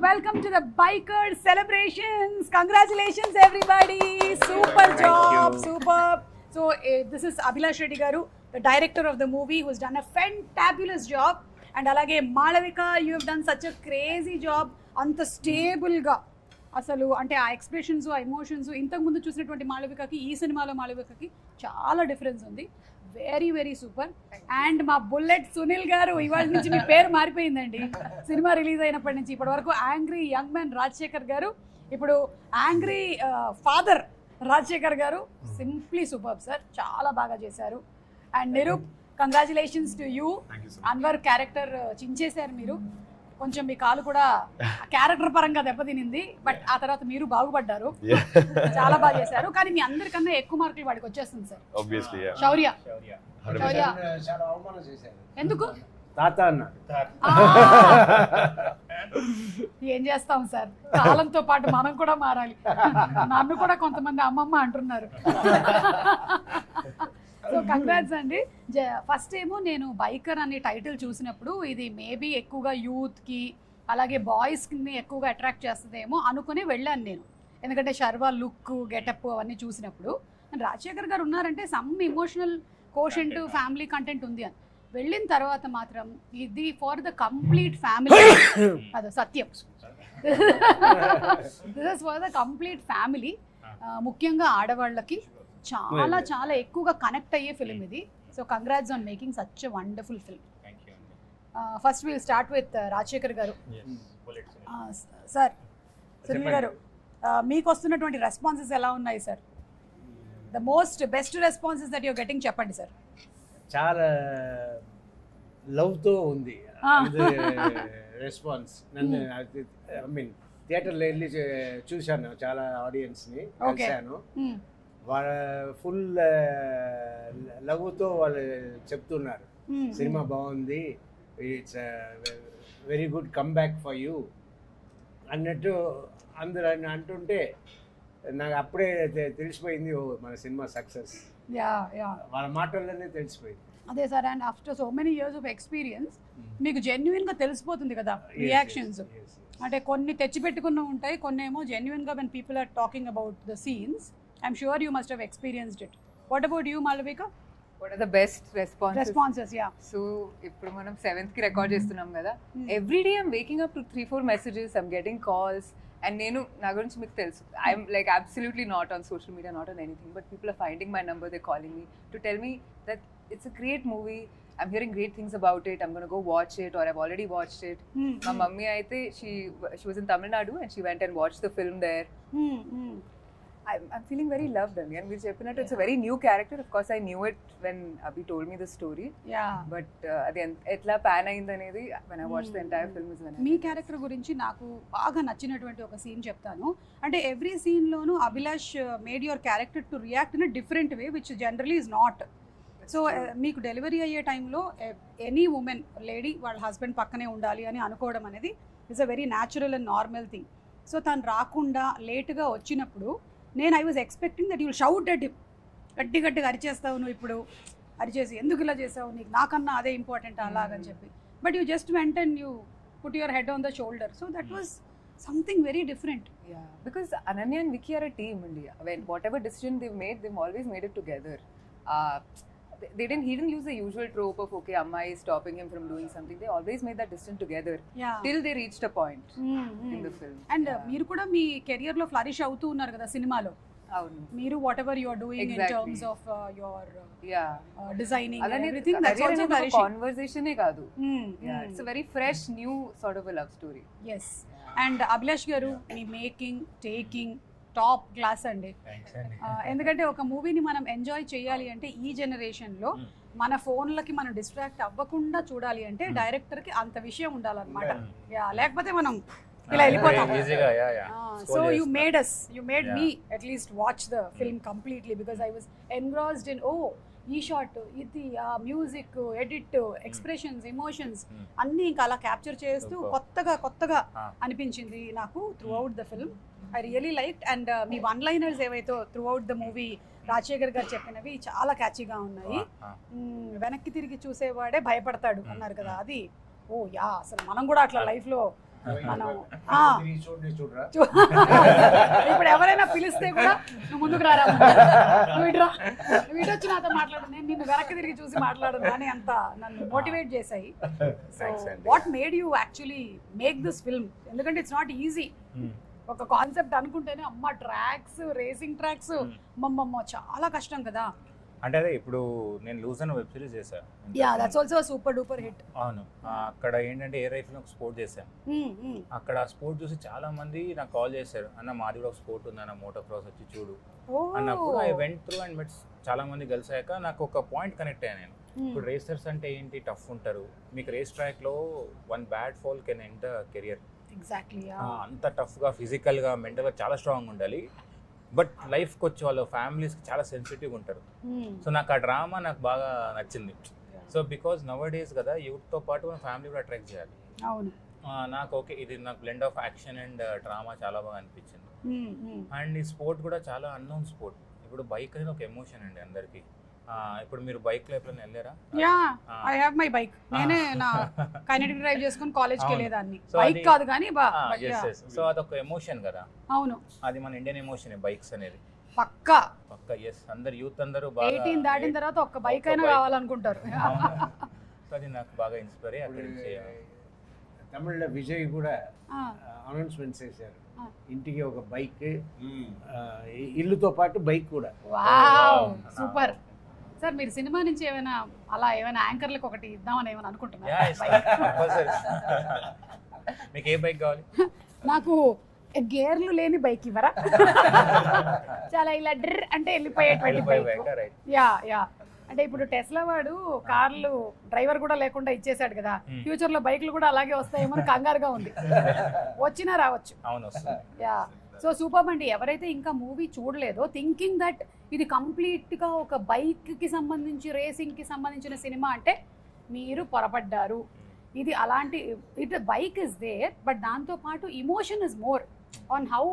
welcome to the Bikers celebrations. Congratulations everybody. Super job, superb. So this is Abhilash Reddy garu, the director of the movie, who's done a fantabulous job. And alage Malavika, you have done such a crazy job. Anta stable ga అసలు అంటే ఆ expressions ఆ emotions ఇంతకుముందు చూసినటువంటి మాళవికకి ఈ సినిమాలో మాళవికకి చాలా difference ఉంది. Very very super. అండ్ మా బుల్లెట్ సునీల్ గారు, ఇవాళ నుంచి మీ పేరు మారిపోయిందండి. సినిమా రిలీజ్ అయినప్పటి నుంచి ఇప్పటి వరకు యాంగ్రీ యంగ్ మ్యాన్ రాజశేఖర్ గారు, ఇప్పుడు యాంగ్రీ ఫాదర్ రాజశేఖర్ గారు. సింప్లీ సూపర్ సార్, చాలా బాగా చేశారు. And Niroop, congratulations to you. Anwar character చించేశారు మీరు. కొంచెం మీ కాలు కూడా క్యారెక్టర్ పరంగా దెబ్బతినింది, బట్ ఆ తర్వాత మీరు బాగుపడ్డారు. చాలా బాగా చేశారు. కానీ మీ అందరికన్నా ఎక్కువ మార్కులు వాడికి వచ్చేస్తుంది సార్. శౌర్య ఎందుకు తాత అన్న ఏం చేస్తాం సార్, కాలంతో పాటు మనం కూడా మారాలి. నన్ను కూడా కొంతమంది అమ్మమ్మ అంటున్నారు. సో కంగ్రాట్స్ అండి. ఫస్ట్ ఏమో నేను బైకర్ అనే టైటిల్ చూసినప్పుడు ఇది మేబీ ఎక్కువగా యూత్కి అలాగే బాయ్స్ని ఎక్కువగా అట్రాక్ట్ చేస్తుందేమో అనుకుని వెళ్ళాను నేను. ఎందుకంటే శర్వా లుక్ గెటప్ అవన్నీ చూసినప్పుడు రాజశేఖర్ గారు ఉన్నారంటే some emotional quotient family content ఉంది అని. వెళ్ళిన తర్వాత మాత్రం ఇది ఫర్ ద కంప్లీట్ ఫ్యామిలీ. అదే సత్యం, this is for the complete family. ముఖ్యంగా ఆడవాళ్ళకి చాలా చాలా ఎక్కువగా కనెక్ట్ అయ్యే ఫిల్మ్ ఇది. So congrats on making such a wonderful film. First will start with Rajasekhar garu. Sir, Sunil garu, మీకు వస్తున్నటువంటి రెస్పాన్సెస్ ఎలా ఉన్నాయి sir? The most best responses that you're getting చెప్పండి సార్. చాలా లవ్తో ఉంది రెస్పాన్స్. నన్ను ఐ మీన్ థియేటర్లో వెళ్ళి చూశాను, చాలా ఆడియన్స్ని కలిశాను. వాళ్ళ ఫుల్ లవ్తో వాళ్ళు చెప్తున్నారు సినిమా బాగుంది, it's very good come back for you అన్నట్టు అందరూ అంటుంటే నాకు అప్పుడే తెలిసిపోయింది, ఓ మన సినిమా సక్సెస్ వాళ్ళ మాటల్లోనే తెలిసిపోయింది. అదే sir, and after so many years of experience మీకు జెన్యున్గా తెలిసిపోతుంది కదా రియాక్షన్స్. అంటే కొన్ని తెచ్చిపెట్టుకున్న ఉంటాయి, కొన్ని ఏమో జెన్యున్గా when people are talking about the scenes. I'm sure you must have experienced it. What about you, Malavika? What are the best responses? Yeah. So, ఇప్పుడు మనం 7th కి రికార్డ్ చేస్తున్నాం కదా. Every day I'm waking up to 3-4 messages, I'm getting calls, and నేను నా గురించి మీకు తెలుసు, I'm like absolutely not on social media, not on anything, but people are finding my number, they're calling me to tell me that it's a great movie, I'm hearing great things about it, I'm going to go watch it, or I've already watched it. My mummy aithe she was in Tamil Nadu and she went and watched the film there. I'm feeling very loved, and we cheppinattu it's a very new character. Of course I knew it when Abhi told me the story, but adi etla pan ayindi anedi when I watched the entire film is when మీ character గురించి నాకు బాగా నచ్చినటువంటి ఒక scene చెప్తాను. అంటే every scene లోను Abhilash made your character to react in a different way which generally is not. So మీకు డెలివరీ అయ్యే టైంలో ఎనీ ఉమెన్ లేడీ వాళ్ళ హస్బెండ్ పక్కనే ఉండాలి అని అనుకోవడం అనేది it's a very natural and normal thing. So తను రాకుండా లేటుగా వచ్చినప్పుడు నేను I was expecting that you will shout at him, గట్టిగా అరిచేస్తావు నువ్వు, ఇప్పుడు అరిచేసి ఎందుకు ఇలా చేసావు, నీకు నాకన్నా అదే ఇంపార్టెంట్ అలాగని చెప్పి. But you just went and you put your head on the shoulder. So that was something very different. Because Ananya and Vicky are a team, India. When whatever decision they've made, they've always made it together. He didn't use the usual trope of okay, Amma is stopping him from doing something. They always made that decision together till they reached a point in the film. And మీరు కూడా మీ career లో flourish అవుతూ ఉన్నారు కదా సినిమాలో. అవును, మీరు whatever you are doing in terms of your designing and everything, that's also flourishing. Conversation ఏ కాదు, it's a very fresh new sort of a love story. Yes. And Abhilash గారు మీ మేకింగ్ టేకింగ్ టాప్ క్లాస్ అండి. ఎందుకంటే ఒక మూవీని మనం enjoy చేయాలి అంటే ఈ జనరేషన్లో మన ఫోన్లకి మనం డిస్ట్రాక్ట్ అవ్వకుండా చూడాలి అంటే డైరెక్టర్కి అంత విషయం ఉండాలన్నమాట. లేకపోతే మనం ఇలా వెళ్ళిపోతాం. So you made me at least watch the film completely because I was engrossed in ఈ షాట్, ఇది, ఆ మ్యూజిక్, ఎడిట్, ఎక్స్ప్రెషన్స్, ఎమోషన్స్ అన్నీ ఇంకా అలా క్యాప్చర్ చేస్తూ కొత్తగా అనిపించింది నాకు throughout the film. I really liked. And మీ వన్ లైనర్స్ ఏవైతే throughout the movie Rajasekhar garu చెప్పినవి చాలా క్యాచీగా ఉన్నాయి. వెనక్కి తిరిగి చూసేవాడే భయపడతాడు అన్నారు కదా, అది అసలు మనం కూడా అట్లా లైఫ్లో మనం చూడరా ఇప్పుడు ఎవరైనా పిలిస్తే కూడా నువ్వు ముందుకు రారా, నువ్వు ఇటు వచ్చి నాతో మాట్లాడు, నేను నిన్ను వెనక్కి తిరిగి చూసి మాట్లాడను అని అంత నన్ను మోటివేట్ చేశాయి. So what made you actually make this film? ఎందుకంటే ఇట్స్ నాట్ ఈజీ. ఒక కాన్సెప్ట్ అనుకుంటేనే అమ్మ ట్రాక్స్, రేసింగ్ ట్రాక్స్, అమ్మమ్మ చాలా కష్టం కదా. అంటే అదే ఇప్పుడు నేను లూజ్ అని వెబ్ సిరీస్ చేశాను. Yeah that's also super duper hit. అవును, అక్కడ ఏంటంటే ఏ రైఫిల్ ఒక స్పోర్ట్ చేశాను. అక్కడ ఆ స్పోర్ట్ చూసి చాలా మంది నాకు కాల్ చేశారు, అన్న మాది కూడా ఒక స్పోర్ట్ ఉంది అన్న, మోటో క్రాస్ వచ్చి చూడు అన్నప్పుడు ఐ వెంట్ త్రూ అండ్ మెట్స్ చాలా మంది కలిసాక నాకు ఒక పాయింట్ కనెక్ట్ అయ్యాను నేను. ఇప్పుడు రేసర్స్ అంటే ఏంటి, టఫ్ ఉంటారు. మీకు రేస్ ట్రాక్ లో one bad fall can end career. Exactly. అంత టఫ్గా ఫిజికల్గా మెంటల్గా చాలా స్ట్రాంగ్ ఉండాలి. బట్ లైఫ్కి వచ్చి వాళ్ళ ఫ్యామిలీస్కి చాలా సెన్సిటివ్గా ఉంటారు. సో నాకు ఆ డ్రామా నాకు బాగా నచ్చింది. సో బికాజ్ నవ్ డేస్ కదా యూత్తో పాటు మన ఫ్యామిలీ కూడా అట్రాక్ట్ చేయాలి. అవును, నాకు ఓకే ఇది నాకు blend of action and drama చాలా బాగా అనిపించింది. అండ్ ఈ స్పోర్ట్ కూడా చాలా అన్నోన్ స్పోర్ట్. ఇప్పుడు బైక్ అనేది ఒక ఎమోషన్ అండి అందరికి. ఇప్పుడు మీరు బైక్ లో ఎప్పుడైనా వెళ్ళారా? Yeah I have my bike. నేనే నా కైనెటిక్ డ్రైవ్ చేసుకొని కాలేజ్ కి వెళ్ళేదాన్ని. బైక్ కాదు కానీ సో అదొక ఎమోషన్ కదా. అవును, అది మన ఇండియన్ ఎమోషన్ బైక్స్ అనేది. పక్కా ఎస్, అందరు యూత్ అందరూ 18 దాటిన తర్వాత ఒక్క బైక్ అయినా కావాలనుకుంటారు. అది నాకు బాగా ఇన్స్పైర్ అయ్యి అక్కడి నుంచి. తమిళ్లో విజయ్ కూడా అనౌన్స్మెంట్ చేశారు, ఇంటికి ఒక బైక్, ఇల్లుతో పాటు బైక్ కూడా. Wow super. సార్ మీరు సినిమా నుంచి ఏమైనా అలా ఏమైనా యాంకర్లకు ఒకటి ఇద్దామని ఏమైనా అనుకుంటున్నారా? మీకు ఏ బైక్ కావాలి? నాకు గేర్లు లేని బైక్ ఇవ్వరా? చాలా ఇలా డ్ర్ అంటే వెళ్ళిపోయేటువంటి బైక్. యా యా అంటే ఇప్పుడు టెస్లా వాడు కార్లు డ్రైవర్ కూడా లేకుండా ఇచ్చేసాడు కదా, ఫ్యూచర్ లో బైక్లు కూడా అలాగే వస్తాయేమో కంగారుగా ఉంది. వచ్చినా రావచ్చు. యా సో సూపర్ అండి. ఎవరైతే ఇంకా మూవీ చూడలేదో, థింకింగ్ దట్ ఇది కంప్లీట్ గా ఒక బైక్ కి సంబంధించి రేసింగ్ కి సంబంధించిన సినిమా అంటే మీరు పొరపడ్డారు. ఇది అలాంటి it bike is there, but దాంతో పాటు emotion is more on how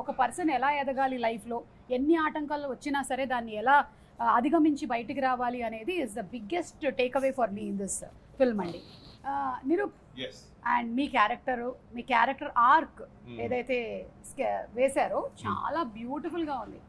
ఒక పర్సన్ ఎలా ఎదగాలి లైఫ్లో, ఎన్ని ఆటంకాలు వచ్చినా సరే దాన్ని ఎలా అధిగమించి బయటికి రావాలి అనేది is the biggest takeaway for మీ ఇన్ దిస్ ఫిల్మ్ అండి. నిరూప్, అండ్ మీ క్యారెక్టర్ ఆర్క్ ఏదైతే వేశారో చాలా బ్యూటిఫుల్ గా ఉంది.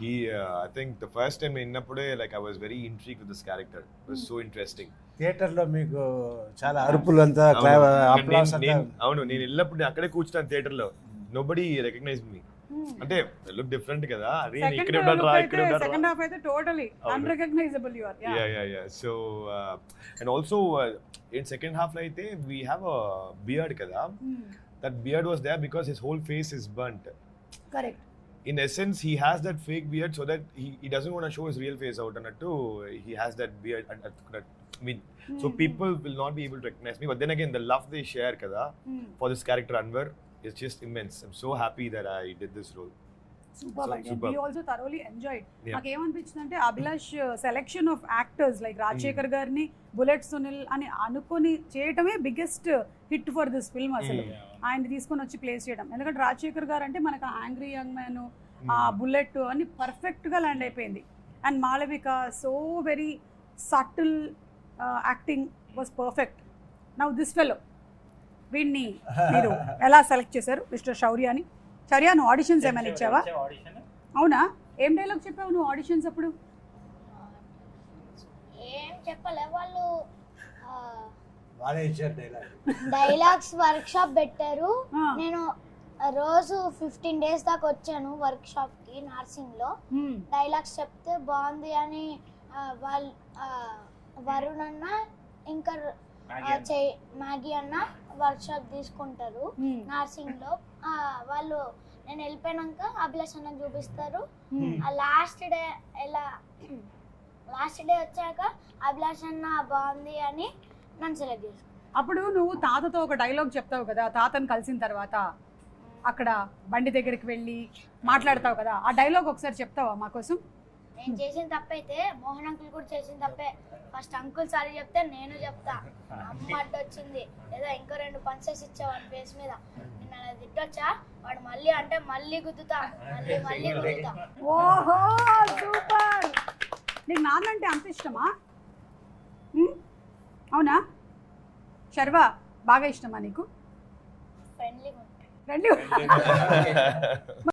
I think the first time innappude like I was very intrigued with this character. It was so interesting. Theatre లో మీకు చాలా అరుపులు అంతా అప్లాస్ అంతా. అవును, నేను వెళ్ళినప్పుడు అక్కడే కూర్చున్నాను థియేటర్ లో. Nobody recognize me. అంటే లుక్ డిఫరెంట్ కదా, అరే ఇక్కడే ఉన్నారా ఇక్కడే ఉన్నారా. సెకండ్ హాఫ్ అయితే totally unrecognizable you are. Yeah so and also in second half లో అయితే we have a beard kada. That beard was there because his whole face is burnt. Correct. In essence he has that fake beard so that he doesn't want to show his real face out, and he has that beard I mean so people will not be able to recognize me, but then again the love they share kada for this character Anwar is just immense. I'm so happy that I did this role. Superb. We also thoroughly enjoyed. నాకు ఏమనిపించింది అంటే Abhilash selection of actors like Rajasekhar గారిని, bullet Sunil అని అనుకొని చేయటమే biggest hit for this film. అసలు ఆయన తీసుకొని వచ్చి ప్లేస్ చేయడం, ఎందుకంటే రాజశేఖర్ గారు అంటే మనకు యాంగ్రీ యంగ్ మ్యాన్, ఆ బుల్లెట్ అన్ని పర్ఫెక్ట్గా ల్యాండ్ అయిపోయింది. And Malavika so very subtle acting was perfect. Now this fellow, వీడిని మీరు ఎలా సెలెక్ట్ చేశారు మిస్టర్ శౌర్యాని? శౌర్య, నువ్వు ఆడిషన్స్ ఏమైనా ఇచ్చావా? అవునా, ఏం డైలాగ్ చెప్పావు నువ్వు ఆడిషన్స్ అప్పుడు? ఏం చెప్పలే, వాళ్ళు డైలాగ్స్ వర్క్ షాప్ పెట్టారు. నేను రోజు 15 days దాకా వచ్చాను వర్క్ షాప్ కి నర్సింగ్ లో. డైలాగ్స్ చెప్తే బాగుంది అని వాళ్ళు వరుణ్ అన్న ఇంకా మ్యాగీ అన్న వర్క్ షాప్ తీసుకుంటారు నర్సింగ్ లో. వాళ్ళు నేను వెళ్ళిపోయినాక అభిలాష్ అన్నకు చూపిస్తారు. లాస్ట్ డే వచ్చాక అభిలాష్ అన్న బాగుంది అని నన్ను సెలెక్ట్ చేసుకున్నాను. అప్పుడు నువ్వు తాతతో ఒక డైలాగ్ చెప్తావు కదా, తాతను కలిసిన తర్వాత అక్కడ బండి దగ్గరికి వెళ్ళి మాట్లాడతావు కదా, ఆ డైలాగ్ ఒకసారి చెప్తావా మా కోసం? నేను చేసిన తప్పైతే మోహన్ అంకుల్ కూడా చేసిన తప్పే. ఫస్ట్ అంకుల్ సారీ చెప్తే నేను చెప్తా, అమ్మ అడ్డు వచ్చింది ఏదో ఇంకో 2 పంచెస్ ఇచ్చావాడి ఫేస్ మీద, నేను అలా తిట్టొచ్చా, వాడు మళ్ళీ అంటే మళ్ళీ గుద్దుతా, మళ్ళీ గుద్దుతా. ఓహో సూపర్. నీకు నాన్న అంటే అంత ఇష్టమా? అవునా శర్వా, బాగా ఇష్టమా నీకు? ఫ్రెండ్లీగా ఉంటాడు. ఫ్రెండ్లీ